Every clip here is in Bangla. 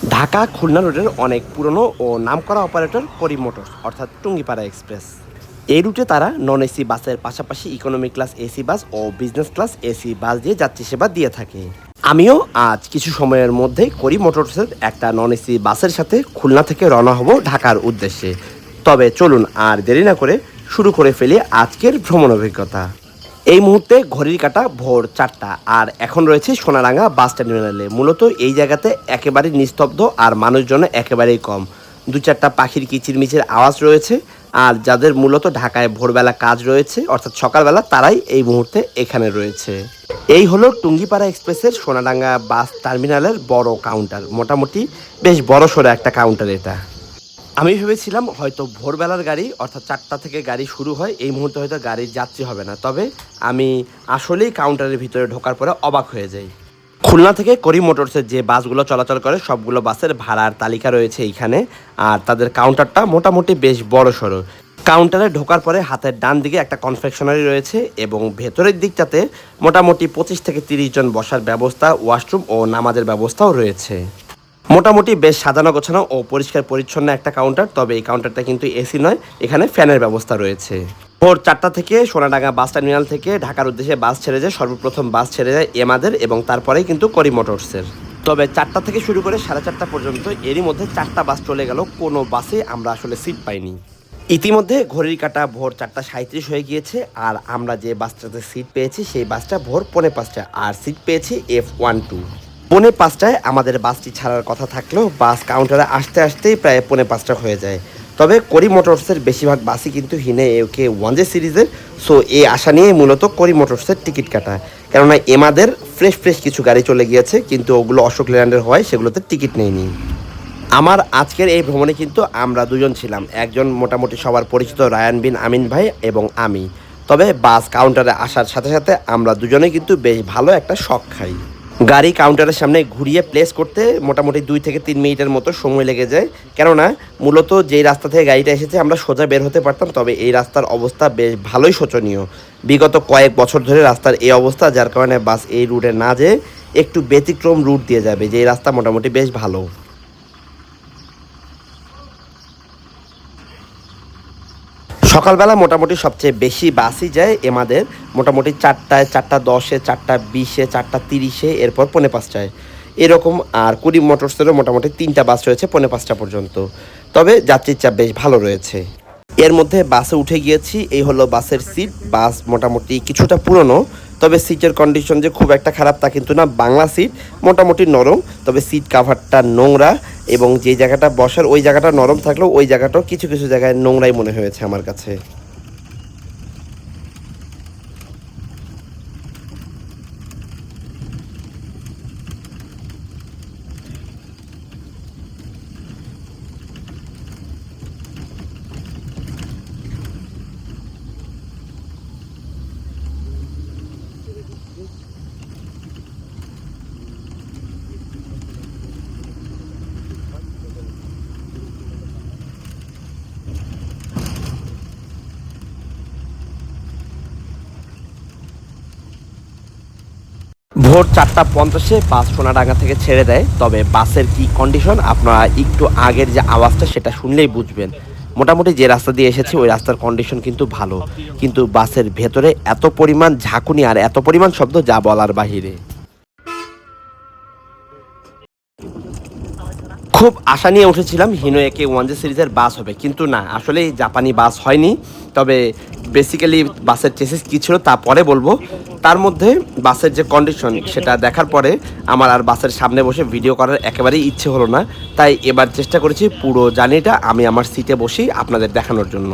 ঢাকা খুলনা রোডের অনেক পুরনো ও নামকরা অপারেটর করিম মোটরস অর্থাৎ টুঙ্গিপাড়া এক্সপ্রেস। এই রুটে তারা নন এসি বাসের পাশাপাশি ইকোনমি ক্লাস এসি বাস ও বিজনেস ক্লাস এসি বাস দিয়ে যাত্রী সেবা দিয়ে থাকে। আমিও আজ কিছু সময়ের মধ্যে করিম মোটরসের একটা নন এসি বাসের সাথে খুলনা থেকে রওনা হব ঢাকার উদ্দেশ্যে। তবে চলুন আর দেরি না করে শুরু করে ফেলি আজকের ভ্রমণ অভিজ্ঞতা। এই মুহূর্তে ঘড়ির কাঁটা ভোর 4টা, আর এখন রয়েছে সোনারাঙ্গা বাস টার্মিনালে। মূলত এই জায়গাতে একেবারে নিস্তব্ধ আর মানুষজন একেবারেই কম। দু চারটা পাখির কিচিরমিচির আওয়াজ রয়েছে। আর যাদের মূলত ঢাকায় ভোরবেলা কাজ রয়েছে অর্থাৎ সকালবেলা, তারাই এই মুহূর্তে এখানে রয়েছে। এই হলো টুঙ্গিপাড়া এক্সপ্রেসের সোনারাঙ্গা বাস টার্মিনালের বড় কাউন্টার। মোটামুটি বেশ বড় সড়ো একটা কাউন্টার এটা। আমি ভেবেছিলাম হয়তো ভোরবেলার গাড়ি অর্থাৎ 4টা থেকে গাড়ি শুরু হয়, এই মুহূর্তে হয়তো গাড়ির যাত্রী হবে না। তবে আমি আসলেই কাউন্টারের ভিতরে ঢোকার পরে অবাক হয়ে যাই। খুলনা থেকে করিম মোটরসের যে বাসগুলো চলাচল করে সবগুলো বাসের ভাড়ার তালিকা রয়েছে এইখানে। আর তাদের কাউন্টারটা মোটামুটি বেশ বড় সড়ো। কাউন্টারে ঢোকার পরে হাতের ডান দিকে একটা কনফেকশনারি রয়েছে এবং ভেতরের দিকটাতে মোটামুটি 25 থেকে 30 জন বসার ব্যবস্থা, ওয়াশরুম ও নামাজের ব্যবস্থাও রয়েছে। মোটামুটি বেশ সাজানো গোছানো ও পরিষ্কার পরিচ্ছন্ন একটা কাউন্টার। তবে এই কাউন্টারটা কিন্তু এসি নয়, এখানে ফ্যানের ব্যবস্থা রয়েছে। ভোর 4টা থেকে সোনাডাঙ্গা বাস টার্মিনাল থেকে ঢাকার উদ্দেশ্যে বাস ছেড়ে যায়। সর্বপ্রথম বাস ছেড়ে যায় এমাদের এবং তারপরেই কিন্তু করিম মোটরসের। তবে 4টা থেকে শুরু করে 4:30 পর্যন্ত এরই মধ্যে 4টা বাস চলে গেল, কোনো বাসে আমরা আসলে সিট পাইনি। ইতিমধ্যে ঘড়ির কাঁটা ভোর 4:37 হয়ে গিয়েছে। আর আমরা যে বাসটাতে সিট পেয়েছি সেই বাসটা ভোর 4:45, আর সিট পেয়েছি F12। 4:45 আমাদের বাসটি ছাড়ার কথা থাকলেও বাস কাউন্টারে আসতে আসতেই প্রায় 4:45 হয়ে যায়। তবে করিম মোটরসের বেশিরভাগ বাসই কিন্তু হিনে একে 1J সিরিজের। সো এই আশা নিয়ে মূলত করিম মোটরসের টিকিট কাটা। কেননা এমাদের ফ্রেশ কিছু গাড়ি চলে গিয়েছে, কিন্তু ওগুলো অশোক লেল্যান্ডের হওয়ায় সেগুলোতে টিকিট নেয়নি। আমার আজকের এই ভ্রমণে কিন্তু আমরা দুজন ছিলাম। একজন মোটামুটি সবার পরিচিত রায়ান বিন আমিন ভাই এবং আমি। তবে বাস কাউন্টারে আসার সাথে সাথে আমরা দুজনে কিন্তু বেশ ভালো একটা শক খাই। গাড়ি কাউন্টারের সামনে ঘুরিয়ে প্লেস করতে মোটামুটি 2 থেকে 3 মিনিটের মতো সময় লেগে যায়। কেননা মূলত যেই রাস্তা থেকে গাড়িটা এসেছে আমরা সোজা বের হতে পারতাম, তবে এই রাস্তার অবস্থা বেশ ভালোই শোচনীয়। বিগত কয়েক বছর ধরে রাস্তার এই অবস্থা, যার কারণে বাস এই রুটে না যেয়ে একটু ব্যতিক্রম রুট দিয়ে যাবে, যে রাস্তা মোটামুটি বেশ ভালো। সকালবেলা মোটামুটি সবচেয়ে বেশি বাসই যায় এমাদের। মোটামুটি 4টায়, 4:10-এ, 4:20-এ, 4:30-এ, এরপর 4:45-টায় এরকম। আর করিম মোটরসেরও মোটামুটি 3টা বাস রয়েছে 4:45 পর্যন্ত। তবে যাত্রীর চাপ বেশ ভালো রয়েছে। এর মধ্যে বাসে উঠে গিয়েছি। এই হলো বাসের সিট। বাস মোটামুটি কিছুটা পুরনো, তবে সিটের কন্ডিশন যে খুব একটা খারাপ তা কিন্তু না। বাংলা সিট, মোটামুটি নরম, তবে সিট কাভারটা নোংরা। এবং যে জায়গাটা বসার ওই জায়গাটা নরম থাকলেও ওই জায়গাটাও কিছু কিছু জায়গায় নোংরাই মনে হয়েছে আমার কাছে। ভোর 4:50-এ বাস সোনাডাঙ্গা থেকে ছেড়ে দেয়। তবে বাসের কি কন্ডিশন আপনারা একটু আগের যে আওয়াজটা সেটা শুনলেই বুঝবেন। মোটামুটি যে রাস্তা দিয়ে এসেছি ওই রাস্তার কন্ডিশন কিন্তু ভালো, কিন্তু বাসের ভেতরে এত পরিমাণ ঝাঁকুনি আর এত পরিমাণ শব্দ যা বলার বাহিরে। খুব আশা নিয়ে উঠেছিলাম হিনো একে 1J সিরিজের বাস হবে, কিন্তু না, আসলে জাপানি বাস হয়নি। তবে বেসিক্যালি বাসের চেসিস কী ছিল তা পরে বলবো। তার মধ্যে বাসের যে কন্ডিশন সেটা দেখার পরে আমার আর বাসের সামনে বসে ভিডিও করার একেবারেই ইচ্ছে হলো না। তাই এবার চেষ্টা করেছি পুরো জার্নিটা আমি আমার সিটে বসেই আপনাদের দেখানোর জন্য।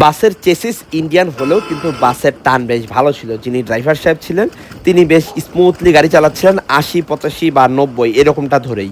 বাসের চেসিস ইন্ডিয়ান হলেও কিন্তু বাসের টান বেশ ভালো ছিল। যিনি ড্রাইভার সাহেব ছিলেন তিনি বেশ স্মুথলি গাড়ি চালাচ্ছিলেন, 80, 85 বা 90 এরকমটা ধরেই।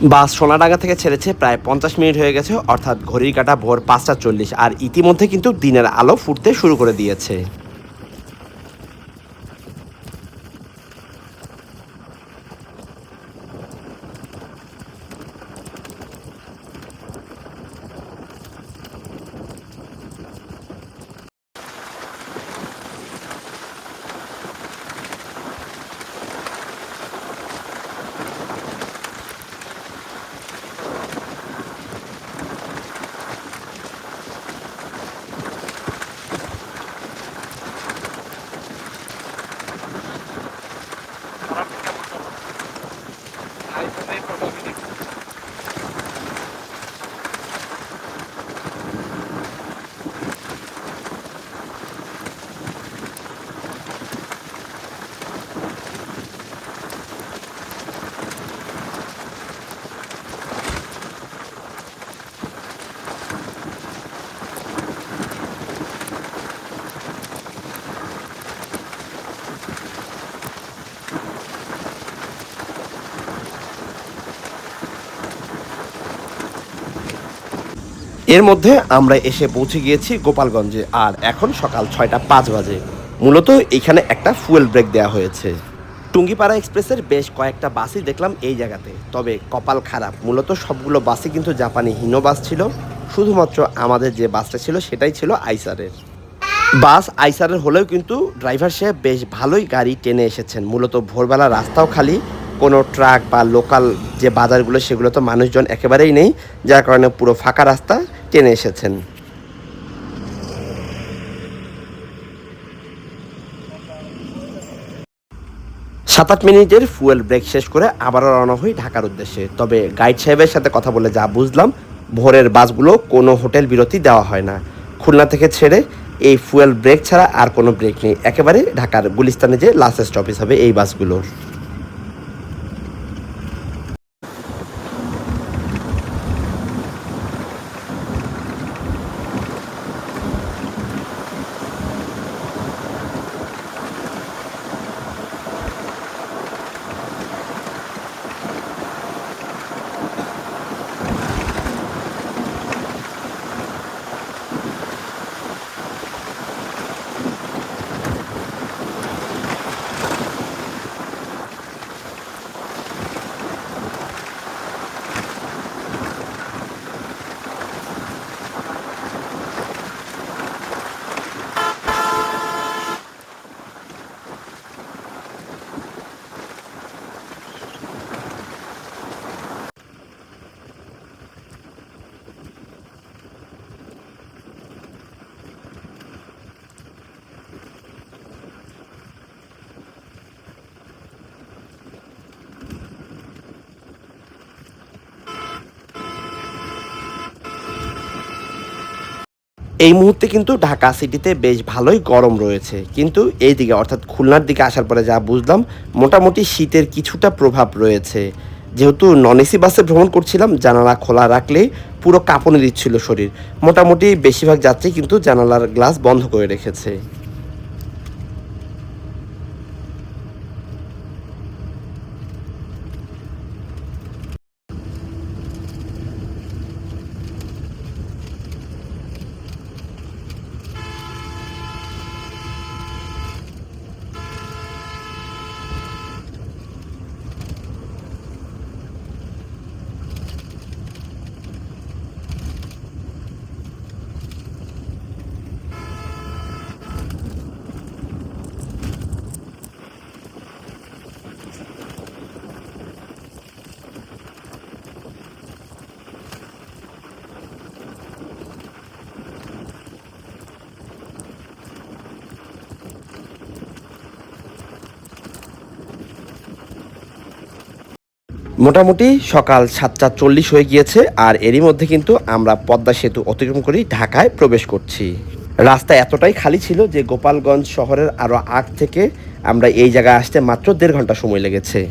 বাস সোনাডাঙ্গা থেকে ছেড়েছে, প্রায় 50 মিনিট হয়ে গেছে, অর্থাৎ ঘড়ির কাঁটা ভোর 5টা 40, আর ইতিমধ্যে কিন্তু দিনের আলো ফুটতে শুরু করে দিয়েছে। এর মধ্যে আমরা এসে পৌঁছে গিয়েছি গোপালগঞ্জে, আর এখন সকাল 6টা 5 বাজে। মূলত এখানে একটা ফুয়েল ব্রেক দেওয়া হয়েছে। টুঙ্গিপাড়া এক্সপ্রেসের বেশ কয়েকটা বাসই দেখলাম এই জায়গাতে, তবে কপাল খারাপ, মূলত সবগুলো বাসই কিন্তু জাপানি হিনো বাস ছিল। শুধুমাত্র আমাদের যে বাসটা ছিল সেটাই ছিল আইসারের বাস। আইসারের হলেও কিন্তু ড্রাইভার সাহেব বেশ ভালোই গাড়ি টেনে এসেছেন। মূলত ভোরবেলা রাস্তাও খালি, কোনো ট্রাক বা লোকাল যে বাজারগুলো সেগুলো তো মানুষজন একেবারেই নেই, যার কারণে পুরো ফাঁকা রাস্তা টেনে এসেছেন। 7-8 মিনিটের ফুয়েল ব্রেক শেষ করে আবারও রওনা হই ঢাকার উদ্দেশ্যে। তবে গাইড সাহেবের সাথে কথা বলে যা বুঝলাম, ভোরের বাসগুলো কোনো হোটেল বিরতি দেওয়া হয় না। খুলনা থেকে ছেড়ে এই ফুয়েল ব্রেক ছাড়া আর কোনো ব্রেক নেই, একেবারে ঢাকার গুলিস্তানে যে লাস্ট স্টপেজ হবে এই বাসগুলোর। এই মুহূর্তে কিন্তু ঢাকা সিটিতে বেশ ভালোই গরম রয়েছে, কিন্তু এই দিকে অর্থাৎ খুলনার দিকে আসার পরে যা বুঝলাম, মোটামুটি শীতের কিছুটা প্রভাব রয়েছে। যেহেতু নন এসি বাসে ভ্রমণ করছিলাম, জানালা খোলা রাখলেই পুরো কাঁপুনি দিচ্ছিল শরীর। মোটামুটি বেশিরভাগ যাত্রী কিন্তু জানালার গ্লাস বন্ধ করে রেখেছে। মোটামুটি সকাল 7টা 40 হয়ে গিয়েছে, আর এরই মধ্যে কিন্তু আমরা পদ্মা সেতু অতিক্রম করি ঢাকায় প্রবেশ করছি। রাস্তা এতটাই খালি ছিল যে গোপালগঞ্জ শহরের আরও আগ থেকে আমরা এই জায়গায় আসতে মাত্র 1.5 ঘন্টা সময় লেগেছে।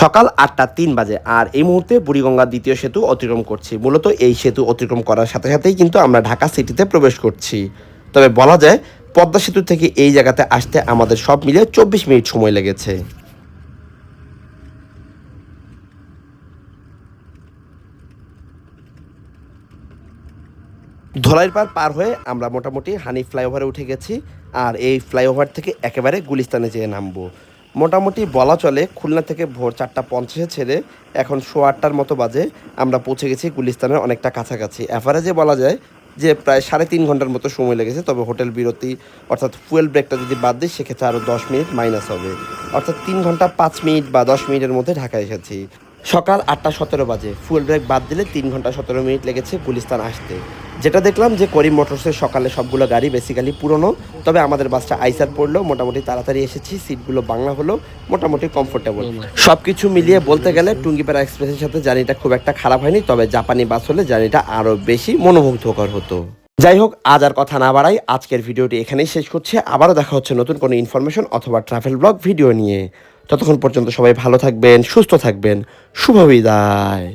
সকাল 8:03 বাজে আর এই মুহূর্তে বুড়িগঙ্গা দ্বিতীয় সেতু অতিক্রম করছি। মূলত এই সেতু অতিক্রম করার সাথে সাথেই কিন্তু আমরা ঢাকা সিটিতে প্রবেশ করছি। তবে বলা যায় পদ্মা সেতু থেকে এই জায়গাতে আসতে আমাদের সব মিলে 24 মিনিট সময় লেগেছে। ধলাইরপাড় পার হয়ে আমরা মোটামুটি হানি ফ্লাইওভারে উঠে গেছি আর এই ফ্লাইওভার থেকে একেবারে গুলিস্তানে যেয়ে নামবো। মোটামুটি বলা চলে খুলনা থেকে ভোর 4:50 ছেড়ে এখন 8:15 মতো বাজে আমরা পৌঁছে গেছি গুলিস্তানের অনেকটা কাছাকাছি। অ্যাভারেজে বলা যায় যে প্রায় 3.5 ঘন্টার মতো সময় লেগেছে, তবে হোটেল বিরতি অর্থাৎ ফুয়েল ব্রেকটা যদি বাদ দিই সেক্ষেত্রে আরও 10 মিনিট মাইনাস হবে, অর্থাৎ 3 ঘন্টা 5 মিনিট বা 10 মিনিটের মধ্যে ঢাকায় এসেছি। সকাল 8:17 বাজে, ফুয়েল ব্রেক বাদ দিলে 3 ঘন্টা 17 মিনিট লেগেছে গুলিস্তান আসতে। যেটা দেখলাম যে করিম মোটরসের সকালে সবগুলো গাড়ি বেসিক্যালি পুরনো, তবে আমাদের বাসটা আইসার পড়লেও মোটামুটি তাড়াতাড়ি এসেছি, সিটগুলো বাংলা হলো, মোটামুটি কমফোর্টেবল। সব কিছু মিলিয়ে বলতে গেলে টুঙ্গিপাড়া এক্সপ্রেসের সাথে জার্নিটা খুব একটা খারাপ হয়নি, তবে জাপানি বাস হলে জার্নিটা আরও বেশি মনোমুগ্ধকর হতো। যাই হোক, আজ আর কথা না বাড়াই, আজকের ভিডিওটি এখানেই শেষ করছে। আবারও দেখা হচ্ছে নতুন কোনো ইনফরমেশন অথবা ট্রাভেল ব্লগ ভিডিও নিয়ে। ততক্ষণ পর্যন্ত সবাই ভালো থাকবেন, সুস্থ থাকবেন। শুভ বিদায়।